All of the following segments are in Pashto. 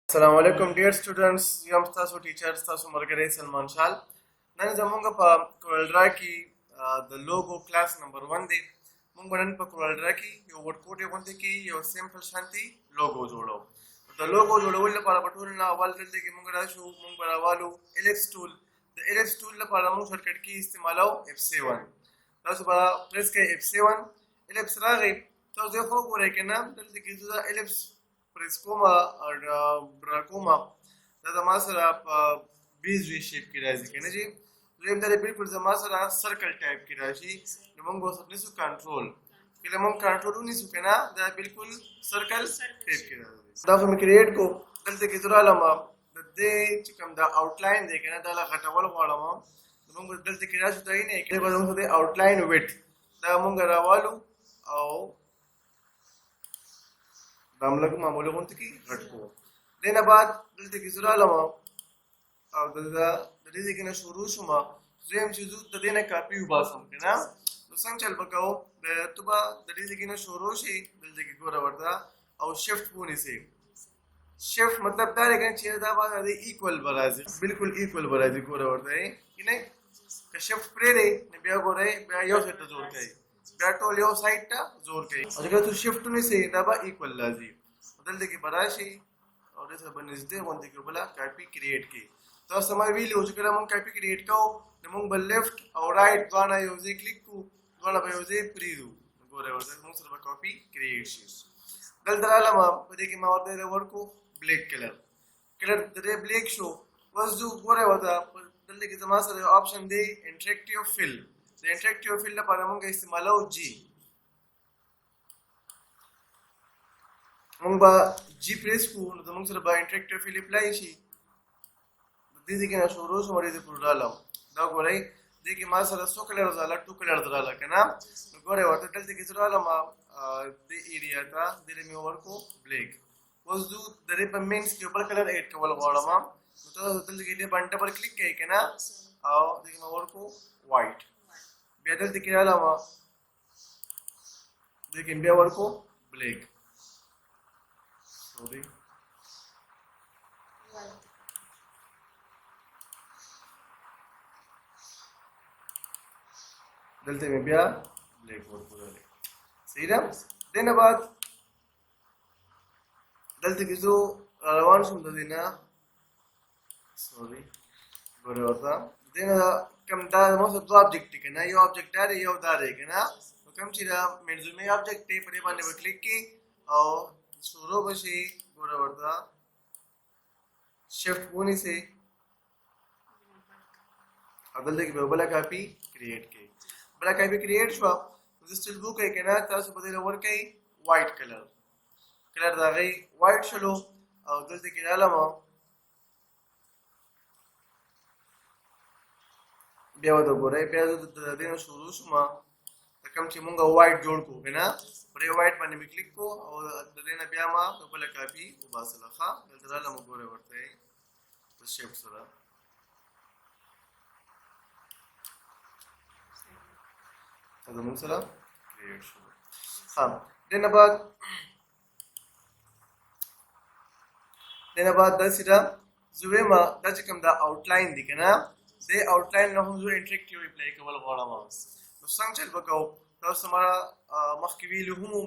Assalamualaikum dear students, yam tasu teachers tasu margare Salman Shal. Nan zamunga pa Coraldra ki the logo class number 1 de mung banan pa Coraldra ki yo word code wonte ki yo simple shanti logo jodo. The logo jodo wala para patul na awal de ki mung rashu mung para walu ellipse tool. The ellipse tool la para mung shortcut ki istimalo F7. Tasu para press ke F7 ellipse ragi तो देखो पूरे के नाम जल्दी की जुदा ellipse प्रेस्कोमा और ब्राकोमा दादा मासरा बीज वी शेप की राशि के ना जी जो हम दारे बिल्कुल जमासरा सर्कल टाइप की राशि नमंगो सबने सु कंट्रोल के लिए हम कंट्रोल उन्हीं सु के ना दादा बिल्कुल सर्कल टाइप की राशि दादा हम क्रिएट को जल्दी की जुदा लमा दे चिकम दा आउटलाइन देखे ना दाला घटा वाला वाला मा नमंगो जल्दी की राशि तो ही नहीं के बाद हम सोते आउटलाइन विथ दादा मंगा रावालू आओ दामला को मामूली कौन थी घटको देना बाद दल्ते की जुरा लमा और दल्ता दल्ते की ना शुरू शुमा ज़ेम चीज़ू दल्ते कापी उबासम के ना तो संग चल बकाओ तो बा दल्ते की ना शुरू शी दल्ते की गोरा वर्दा और शिफ्ट पूनी से शिफ्ट मतलब तारे का चीज़ दाबा दादी इक्वल बराजी बिल्कुल इक्वल बराजी गोरा वर्दा है कि नहीं का शिफ्ट प्रेरे ने बिया गोरा है बिया यो सेट जोड़ के बैटोल यो साइड टा जोर के और अगर तू शिफ्ट नहीं से दाबा इक्वल लाजी बदल दे के बराशी और ऐसा बनजदे वंदे के बोला कॉपी क्रिएट की तो समय वील हो चुका हम कॉपी क्रिएट का नमंग बल लेफ्ट और राइट गाना यूजे क्लिक को गाना पे यूजे प्रीदू गोरे और हम सब कॉपी क्रिएट शी दल दलाला मा बदे के मा और वर्ड को ब्लैक कलर कलर दे ब्लैक शो was do गोरे होता दल के जमा से ऑप्शन दे interactive fill the interactive fill para mong istimalo G mong ba G press ko no mong sir ba interactive fill apply shi didi ke na shuru so mari de purdalam da gore de ke ma sara so color zala two color zala kana gore wata dal de ke zala ma de area ta de me over ko black was do dare pa mains ke upar color add ka wala wala ma to dal de ke banta par click kai kana aw de ke over ko white बेदल दिख रहा लावा लेकिन बेवर को black sorry दलते में बिया black board पूरा ले सही ना देना बाद दलते की जो रवान सुनता देना सॉरी बड़े होता देना कम दार मौसम दो ऑब्जेक्ट के ना ये ऑब्जेक्ट आ रही है उधर है ना तो कम चीज़ मेरे में ऑब्जेक्ट है परे बाने पर क्लिक की और शुरू बशी गोरा वर्दा शिफ्ट पूनी से अदल देख बला कॉपी क्रिएट की बला कॉपी क्रिएट हुआ तो स्टिल बुक है कि ना तार से बदले वर्क है वाइट कलर कलर दागी वाइट चलो और दल देख रहा ला बिया तो गोरे बिया तो देना शुरू शुमा कम ची मुंगा वाइट जोड़ को है ना पर ये वाइट पाने में क्लिक को और देना बिया मा तो पहले कॉपी उबासला खा दलदला ला गोरे वर्ते है तो शिफ्ट सरा तो मुंसला क्रिएट शुरू हाँ देना बाद दसिरा जुवे मा दच कम दा आउटलाइन दिखे ना दे आउटलाइन ना हम जो इंटरेक्टिव रिप्लाई के वाला वाला मास तो संग चल बकाओ तो हमारा मखकीवी लहुम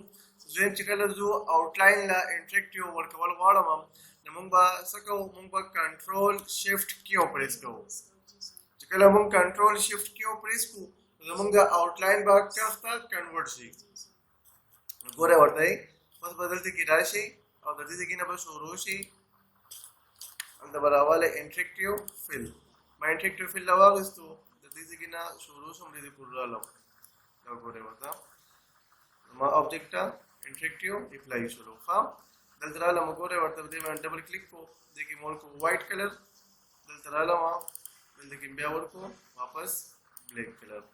जो चिकल जो आउटलाइन ला इंटरेक्टिव वर्क वाला वाला माम नमंबा सको मंबा कंट्रोल शिफ्ट क्यों प्रेस करो चिकल हम कंट्रोल शिफ्ट क्यों प्रेस को नमंगा आउटलाइन बाग करता कन्वर्ट सी गोरे वर्ता है बस बदलते की राशि और दलते की ना बस रोशी अंदर बराबर इंटरेक्टिव फिल मैं इंटरेक्टिव फिल लगा तो जल्दी की ना शुरू से मुझे पूरा लग गोरे होता मैं ऑब्जेक्ट इंटरेक्टिव अप्लाई शुरू हाँ दलतरा ला गोरे होता है मैं डबल क्लिक को देखिए मोर को वाइट कलर दलतरा ला वहाँ देखिए बेवर को वापस ब्लैक कलर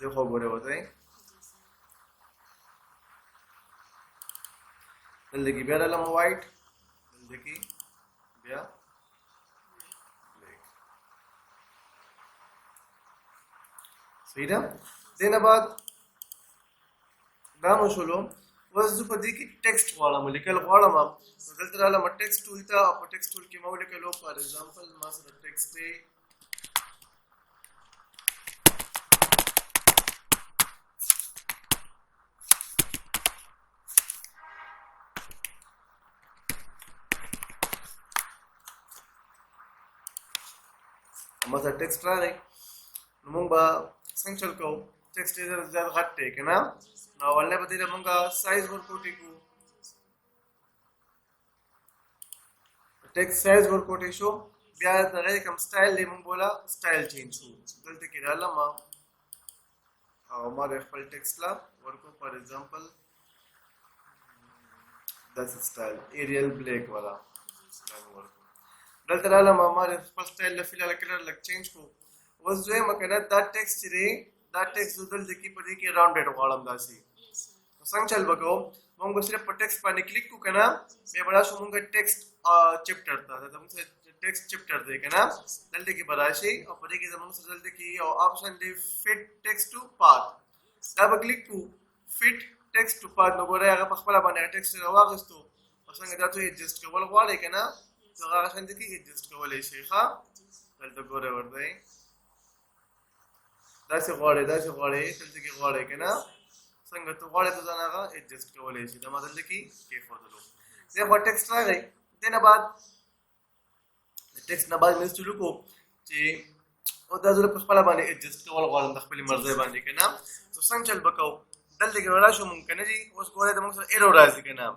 देखो गोरे होता है देखिए बेरा ला वाइट देखिए बेरा सही ना देना बाद दाम शुलो وز په دې کې ټیکسټ غواړم لیکل غواړم نو دلته رااله ما ټیکسټ ټول ته په ټیکسټ ټول کې ما ولیکلو فار ایگزامپل ما سره ټیکسټ دی ما سره ټیکسټ راغی نو موږ به څنګه چل کوو ټیکسټ یې زیات غټ دی که نه نو اولنی به دې له موږ سایز ورکوټی کوو ټیکسټ سایز ورکوټی شو بیا د هغې کوم سټایل دی موږ بوله سټایل چینج کوو دلته کې رالم او ما د خپل ټیکسټ له ورکو فار ایگزامپل داسې سټایل ایریل بلیک والا دلته رالم ما د خپل سټایل له فی الحال کلر لږ چینج کړو اوس دویمه که نه دا ټیکسټ چې دی دا ټیکسټ دلته کې په دې کې راونډېډ غواړم داسې نو څنګه چل به کوو موږ به صرف په ټیکسټ باندې کلیک کړو که نه بیا به راشو موږ ټیکسټ چپټر ته دا زموږ سره ټیکسټ چپټر دی که نه دلته کې به راشي او په دې کې زموږ سره دلته کې یو آپشن دی فټ ټیکسټ ټو پات دا به کلیک کړو فټ ټیکسټ ټو پات نو ګورئ هغه په خپله باندې ټیکسټ راواخیستو او څنګه دا ته ایډجسټ کول غواړئ که نه نو هغه شانتې کې ایډجسټ کولی شئ ښه دلته ګورئ ورته داسې غواړئ دلته کې غواړئ که نه څنګه ته غواړئ ته ځان هغه ایډجسټ کولی شي دا ما دلته کې کېښودلو زه خو ټیکسټ راغی دې نه بعد د ټیکسټ نه بعد مې چلو کو چې او دا زه په خپله باندې ایډجسټ کول غواړم د خپلې مرضۍ باندې که نه نو څنګه چل به کوو دلته کې راشو مونږ که نه دي اوس ګورئ د مونږ سره ایرو راځي که نه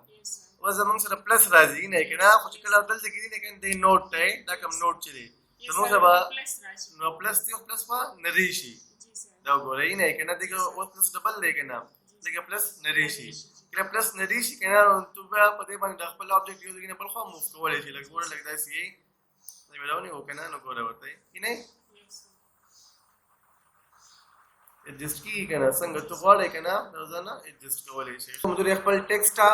اوس زمونږ سره پلس راځي نه که نه خو چې کله دلته کې دي نه که دی نوټ دی دا کوم نوټ چې دی زمونږ سره به نو پلس دی خو پلس به نری شي دا وګورئ نه که نه دغه اوس پلس ډبل دی که نه دغه پلس نری شي کله پلس نری شي که نه نو تو بیا په دې باندې د خپل آبجکټ یو ځای نه بل خوا موف کولی شي لږ ګوره لږ داسې یې مې راونیو که نه نو ګوره ورته که نه ایډجسټ کېږي که نه څنګه ته غواړئ که نه دا ځانه ایډجسټ کولی شئ موږ خپل ټیکسټ ته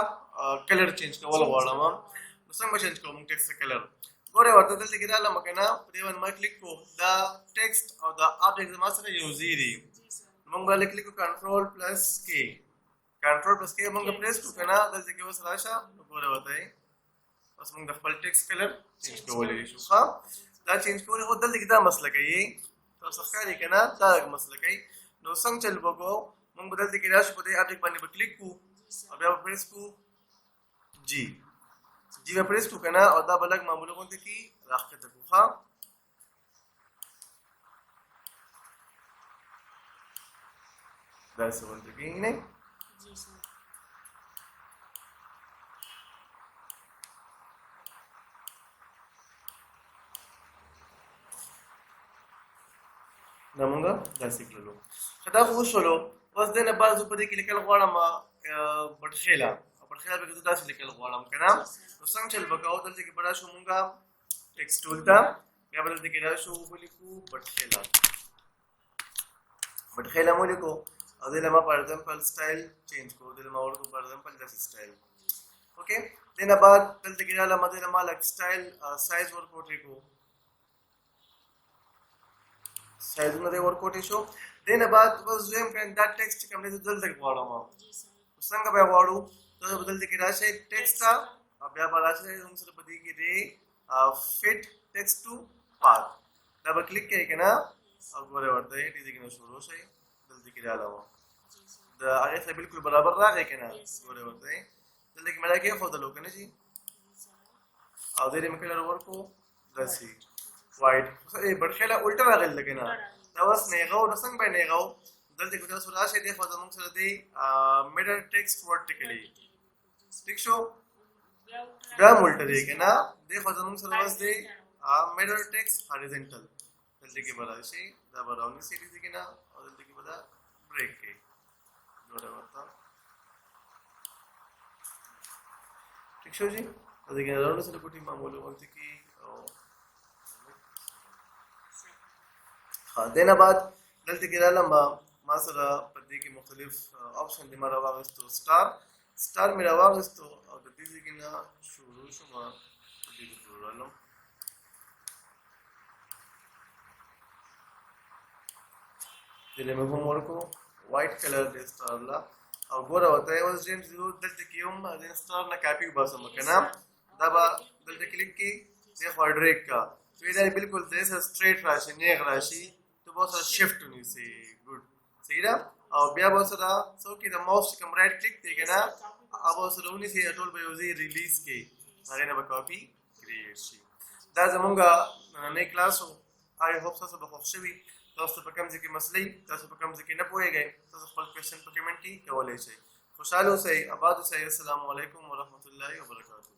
کلر چینج کول غواړم نو څنګه به چینج کوم ټیکسټ ته کلر ګورئ ورته دلته کې رالم که نه په دې باندې ما کلیک کړو دا ټیکسټ او دا آبجکټ زما سره یو ځای دي موږ به کلیک کړو کنټرول پلس کې موږ پریس کړو که نه دلته کې اوس راشه نو ګورئ ورته اوس موږ د خپل ټیکسټ کلر چینج کولی شو ښه دا چینج کولی خو دلته کې دا مسله کوي تاسو ښکاري که نه دا مسله کوي نو څنګه چل به کوو موږ به دلته کې راشو په دې آبجکټ باندې به کلیک کړو او بیا به پریس کړو جی به پریس کړو که نه او دا به لږ معمولي غوندې کې راښکته کړو ښه داسې غوندې کېږي نه دا مونږ داسې کړلو دا خو وشولو اوس دې نه بعد زه په دې کې لیکل غواړم بټخیله بټخیله به زه داسې لیکل غواړم که نه نو څنګه چل به کوو دلته کې به راشو مونږ ټیکسټ ټول ته بیا به دلته کې راشو ولیکو بټخیله مو لیکو او دې له ما فار ایگزامپل سټایل چینج کړو دې له ما ورکړو فار ایگزامپل داسې سټایل اوکې دې نه بعد دلته کې رالم دې له ما لږ سټایل سایز ورکوټی کړو سایزونه دې ورکوټی شو دې نه بعد اوس دویم دا ټیکسټ چې کوم دی دلته غواړم څنګه به غواړو ته به دلته کې راشئ ټیکسټ ته او بیا به راشئ زموږ سره په دې کې دی فټ ټیکسټ ټو پات دا به کلیک کوئ که نه او ګورئ ورته دې کې نه شروع شئ دلته کې رالم د هغې سره بلکل برابر راغی که نه ګورئ ورته دلته کې مې دا کېښودلو که نه جي او دې مې کلر ورکړو داسې وایټ بټخیله الټه راغلی ده که نه دا اوس نیغه و نو څنګه به یې نیغه و دلته کې تاسو راشئ دې خوا زموږ سره دی میډل ټیکسټ ورټیکلي ټیک شو بیا هم الټه دی که نه دې خوا زموږ سره اوس دی میډل ټیکسټ هاریزنټل دلته کې به راشئ دا به راونیسئ دې کې نه او دلته کې به دا بریک کوئ ګوره ورته ټیک شو جي دلته کې راونیسئ کوټي معمولي غوندې کې دې نه بعد دلته کې رالم ما سره په دې کې مختلف آپشن دې ما راواخیستو سټار مې راواخیستو او د دې ځای کې نه شروع شوم په دې کې پورې رالم دې له مې هم ورکړو وایټ کلر دې سټار له او ګوره ورته یې اوس جیمز زه دلته کې یم د انسټار نه کاپي وباسم که نه دا به دلته کلیک کړي دې خوا ډریک کا تو دا بالکل دې سره سټریټ راشي نیغ راشي تو به سره شفټ ونیسي ګډ صحیح ده او بیا به سره څو کې د ماوس چې کوم رایټ کلیک دی که نه هغه سره ونیسي ټول به یو ځای ریلیز کړي هغې نه به کاپي کریټ شي دا زمونږ نننی کلاس و آی هوپ تاسو به خوښ شوي تاسو په کوم ځای کې مسلې تاسو په کوم ځای کې نه پوهېږئ تاسو خپل کوېشن په کمنټ کې کولی شئ خوشحاله اوسئ آباد اوسئ السلام علیکم ورحمة الله وبرکاتہ